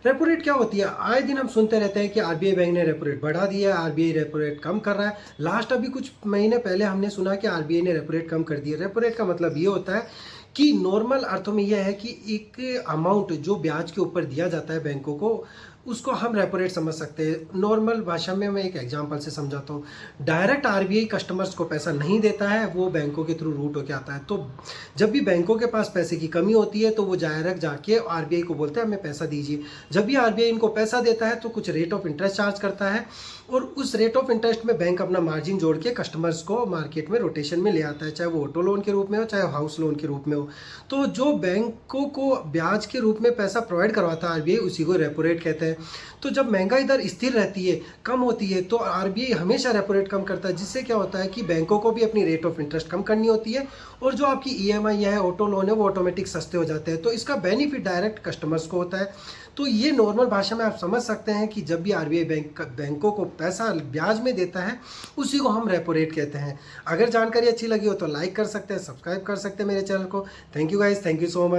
Repo rate क्या होती है? आए दिन हम सुनते रहते हैं कि आरबीआई बैंक ने रेपो रेट बढ़ा दिया है, आरबीआई रेपो रेट कम कर रहा है। लास्ट अभी कुछ महीने पहले हमने सुना कि आरबीआई ने रेपो रेट कम कर दिया। रेपो रेट का मतलब ये होता है कि नॉर्मल अर्थों में यह है कि एक अमाउंट जो ब्याज के ऊपर दिया जाता है बैंकों को, उसको हम रेपो रेट समझ सकते हैं। नॉर्मल भाषा में मैं एक एग्जांपल से समझाता हूँ। डायरेक्ट आरबीआई कस्टमर्स को पैसा नहीं देता है, वो बैंकों के थ्रू रूट होके आता है। तो जब भी बैंकों के पास पैसे की कमी होती है तो वो डायरेक्ट जाके आरबीआई को बोलते हैं हमें पैसा दीजिए। जब भी आरबीआई इनको पैसा देता है तो कुछ रेट ऑफ इंटरेस्ट चार्ज करता है, और उस रेट ऑफ इंटरेस्ट में बैंक अपना मार्जिन जोड़ के कस्टमर्स को मार्केट में रोटेशन में ले आता है, चाहे वो ऑटो लोन के रूप में हो, चाहे हाउस लोन के रूप में हो। तो जो बैंकों को ब्याज के रूप में पैसा प्रोवाइड करवाता है आरबीआई, उसी को रेपो रेट कहते हैं। तो जब महंगाई दर स्थिर रहती है, कम होती है, तो आरबीआई हमेशा रेपो रेट कम करता है, जिससे क्या होता है कि बैंकों को भी अपनी रेट ऑफ इंटरेस्ट कम करनी होती है, और जो आपकी ईएमआई है, ऑटो लोन है, वो ऑटोमेटिक सस्ते हो जाते हैं। तो इसका बेनिफिट डायरेक्ट कस्टमर्स को होता है। तो ये नॉर्मल भाषा में आप समझ सकते हैं कि जब भी आरबीआई बैंकों को पैसा ब्याज में देता है, उसी को हम रेपो रेट कहते हैं। अगर जानकारी अच्छी लगी हो तो लाइक कर सकते हैं, सब्सक्राइब कर सकते हैं मेरे चैनल को। Thank you guys, thank you so much.